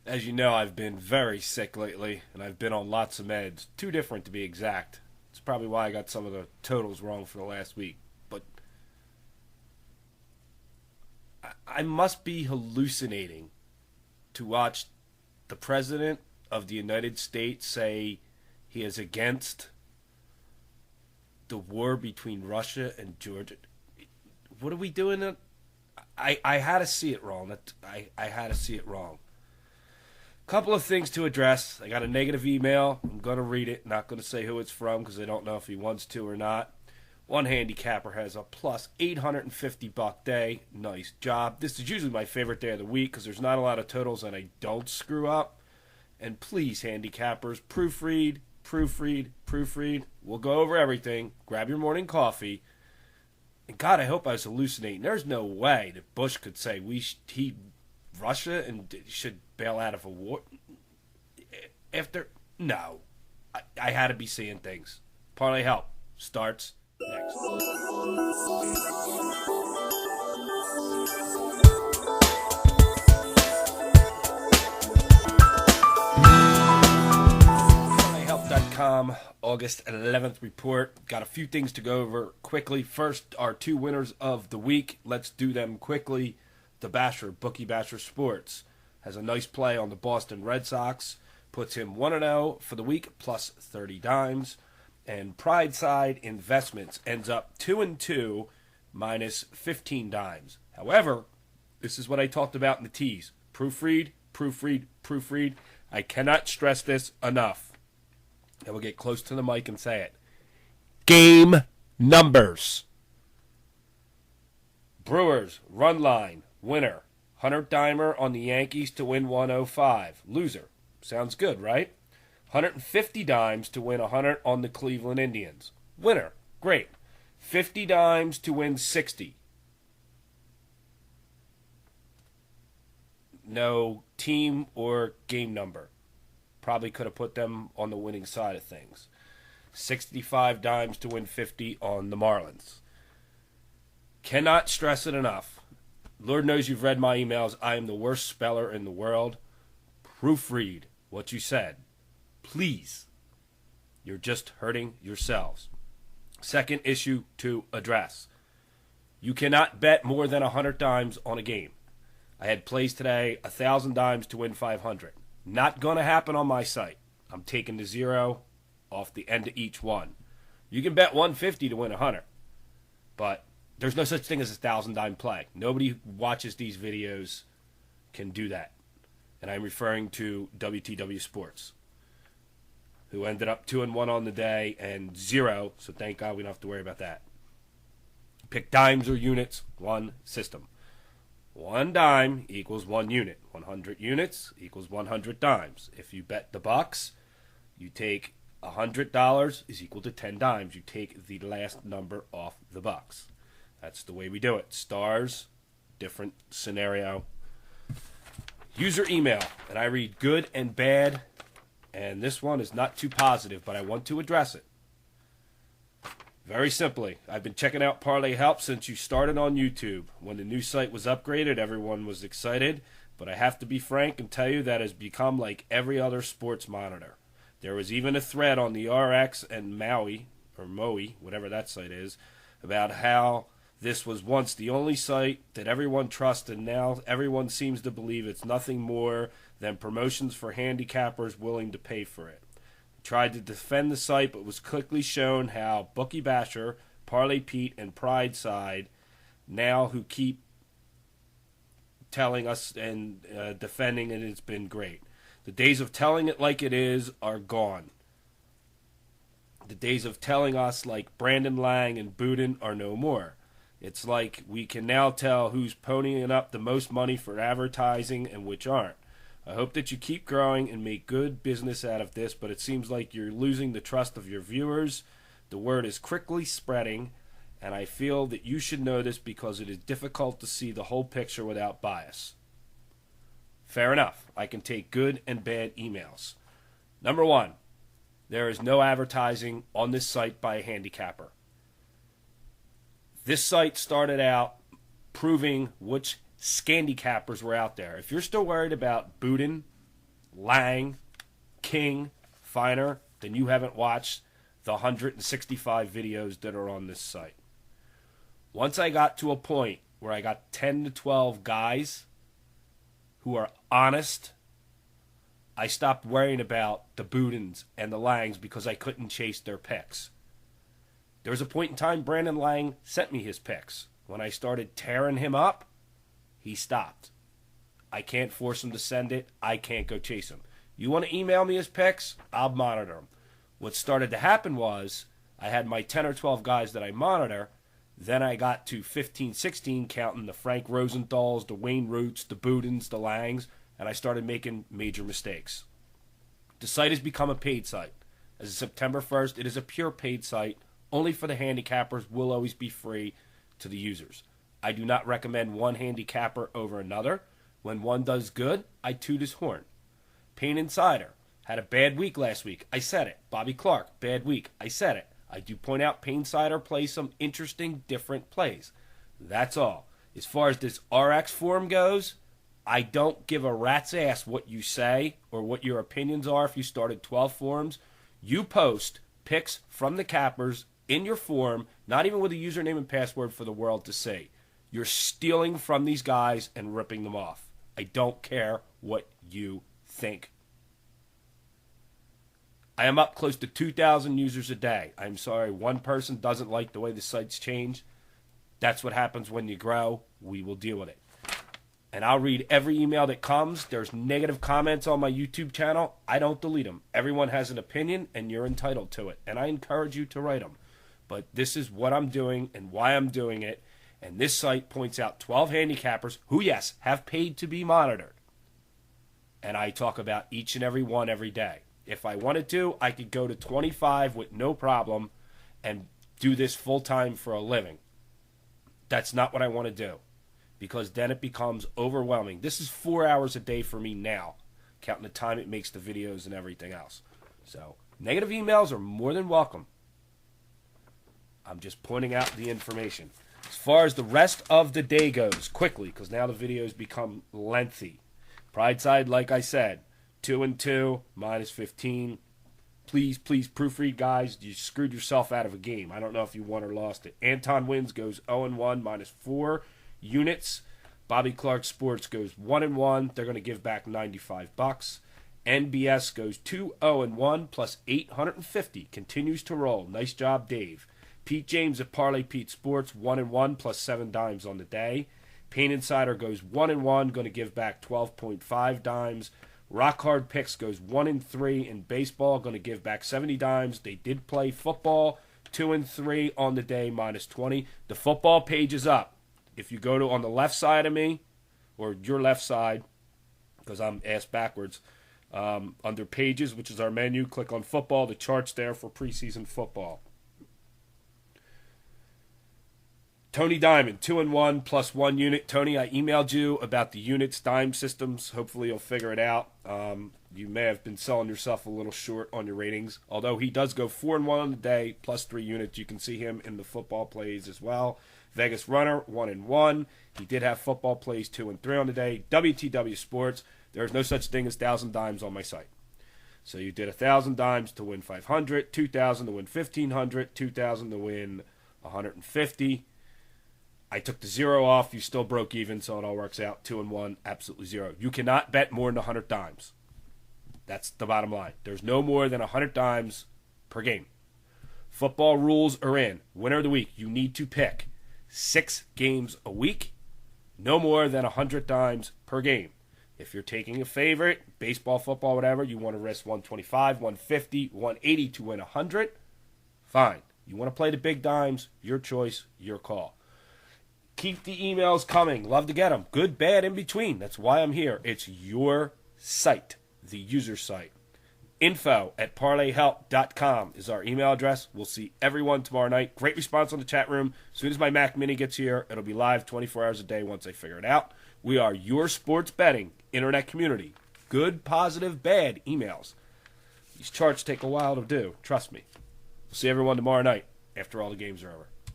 As you know, I've been very sick lately, and I've been on lots of meds. Too different to be exact. It's probably why I got some of the totals wrong for the last week. But I must be hallucinating to watch the President of the United States say he is against the war between Russia and Georgia. What are we doing? I had to see it wrong. I had to see it wrong. Couple of things to address. I got a negative email. I'm going to read it. Not going to say who it's from because I don't know if he wants to or not. One handicapper has a plus 850 buck day. Nice job. This is usually my favorite day of the week because there's not a lot of totals and I don't screw up. And please, handicappers, proofread, proofread, proofread. We'll go over everything. Grab your morning coffee. And God, I hope I was hallucinating. There's no way that Bush could say Russia and should bail out of a war. After no, I had to be seeing things. Parlay help starts next. ParlayHelp.com August 11th report. Got a few things to go over quickly. First, our two winners of the week. Let's do them quickly. The Basher, Bookie Basher Sports, has a nice play on the Boston Red Sox. Puts him 1-0 for the week, plus 30 dimes. And Prideside Investments ends up 2-2, minus 15 dimes. However, this is what I talked about in the tease. Proofread, proofread, proofread. I cannot stress this enough. I will get close to the mic and say it. Game numbers. Brewers, run line. Winner, Hunter Dimer on the Yankees to win 105. Loser. Sounds good, right? 150 dimes to win 100 on the Cleveland Indians. Winner. Great. 50 dimes to win 60. No team or game number. Probably could have put them on the winning side of things. 65 dimes to win 50 on the Marlins. Cannot stress it enough. Lord knows you've read my emails. I am the worst speller in the world. Proofread what you said. Please. You're just hurting yourselves. Second issue to address. You cannot bet more than 100 dimes on a game. I had plays today, 1,000 dimes to win 500. Not going to happen on my site. I'm taking the zero off the end of each one. You can bet 150 to win 100. But there's no such thing as a 1,000 dime play. Nobody who watches these videos can do that. And I'm referring to WTW Sports, who ended up 2-1 on the day and 0. So thank God we don't have to worry about that. Pick dimes or units, one system. 1 dime equals 1 unit. 100 units equals 100 dimes. If you bet the Bucks, you take $100 is equal to 10 dimes. You take the last number off the Bucks. That's the way we do it. Stars, different scenario. User email, and I read good and bad, and this one is not too positive, but I want to address it. Very simply, I've been checking out Parlay Help since you started on YouTube. When the new site was upgraded, everyone was excited, but I have to be frank and tell you that it has become like every other sports monitor. There was even a thread on the RX and Maui, or Maui, whatever that site is, about how this was once the only site that everyone trusted, and now everyone seems to believe it's nothing more than promotions for handicappers willing to pay for it. I tried to defend the site, but was quickly shown how Bookie Basher, Parlay Pete, and Prideside, now who keep telling us and defending it, it's been great. The days of telling it like it is are gone. The days of telling us like Brandon Lang and Budin are no more. It's like we can now tell who's ponying up the most money for advertising and which aren't. I hope that you keep growing and make good business out of this, but it seems like you're losing the trust of your viewers. The word is quickly spreading, and I feel that you should know this because it is difficult to see the whole picture without bias. Fair enough. I can take good and bad emails. Number 1, there is no advertising on this site by a handicapper. This site started out proving which scandicappers were out there. If you're still worried about Budin Lang, King, finer, then you haven't watched the 165 videos that are on this site. Once I got to a point where I got 10 to 12 guys who are honest, I stopped worrying about the Budins and the Langs because I couldn't chase their picks. There was a point in time Brandon Lang sent me his picks. When I started tearing him up, he stopped. I can't force him to send it. I can't go chase him. You want to email me his picks? I'll monitor them. What started to happen was I had my 10 or 12 guys that I monitor. Then I got to 15, 16, counting the Frank Rosenthals, the Wayne Roots, the Budins, the Langs, and I started making major mistakes. The site has become a paid site. As of September 1st, it is a pure paid site. Only for the handicappers, will always be free to the users. I do not recommend one handicapper over another. When one does good, I toot his horn. Pain Insider had a bad week last week. I said it. Bobby Clark, bad week. I said it. I do point out Pain Insider plays some interesting, different plays. That's all. As far as this RX forum goes, I don't give a rat's ass what you say or what your opinions are if you started 12 forums. You post picks from the cappers in your forum, not even with a username and password for the world to see. You're stealing from these guys and ripping them off. I don't care what you think. I am up close to 2,000 users a day. I'm sorry, one person doesn't like the way the site's changed. That's what happens when you grow. We will deal with it. And I'll read every email that comes. There's negative comments on my YouTube channel. I don't delete them. Everyone has an opinion, and you're entitled to it. And I encourage you to write them. But this is what I'm doing and why I'm doing it. And this site points out 12 handicappers who, yes, have paid to be monitored. And I talk about each and every one every day. If I wanted to, I could go to 25 with no problem and do this full-time for a living. That's not what I want to do, because then it becomes overwhelming. This is 4 hours a day for me now, counting the time it makes the videos and everything else. So negative emails are more than welcome. I'm just pointing out the information. As far as the rest of the day goes, quickly, because now the videos become lengthy. Pride side, like I said, 2-2, minus 15. Please proofread, guys. You screwed yourself out of a game. I don't know if you won or lost it. Anton Wins goes 0-1, minus 4 units. Bobby Clark Sports goes 1-1. They're going to give back $95. NBS goes 2-0-1, plus 850. Continues to roll. Nice job, Dave. Pete James at Parlay Pete Sports, 1-1, plus 7 dimes on the day. Pain Insider goes 1-1, going to give back 12.5 dimes. Rock Hard Picks goes 1-3 in baseball, going to give back 70 dimes. They did play football, 2-3 on the day, minus 20. The football page is up. If you go to on the left side of me, or your left side, because I'm ass backwards, under pages, which is our menu, click on football. The chart's there for preseason football. Tony Diamond, 2-1, plus 1 unit. Tony, I emailed you about the units, dime systems. Hopefully you'll figure it out. You may have been selling yourself a little short on your ratings. Although he does go 4-1 on the day, plus 3 units. You can see him in the football plays as well. Vegas Runner, 1-1. He did have football plays 2-3 on the day. WTW Sports, there's no such thing as 1,000 dimes on my site. So you did 1,000 dimes to win 500, 2,000 to win 1,500, 2,000 to win 150. I took the 0 off. You still broke even, so it all works out. 2-1, absolutely 0. You cannot bet more than 100 dimes. That's the bottom line. There's no more than 100 dimes per game. Football rules are in. Winner of the week, you need to pick 6 games a week, no more than 100 dimes per game. If you're taking a favorite, baseball, football, whatever, you want to risk 125, 150, 180 to win 100, fine. You want to play the big dimes, your choice, your call. Keep the emails coming. Love to get them. Good, bad, in between. That's why I'm here. It's your site, the user site. info@parlayhelp.com is our email address. We'll see everyone tomorrow night. Great response on the chat room. As soon as my Mac Mini gets here, it'll be live 24 hours a day once I figure it out. We are your sports betting internet community. Good, positive, bad emails. These charts take a while to do. Trust me. We'll see everyone tomorrow night after all the games are over.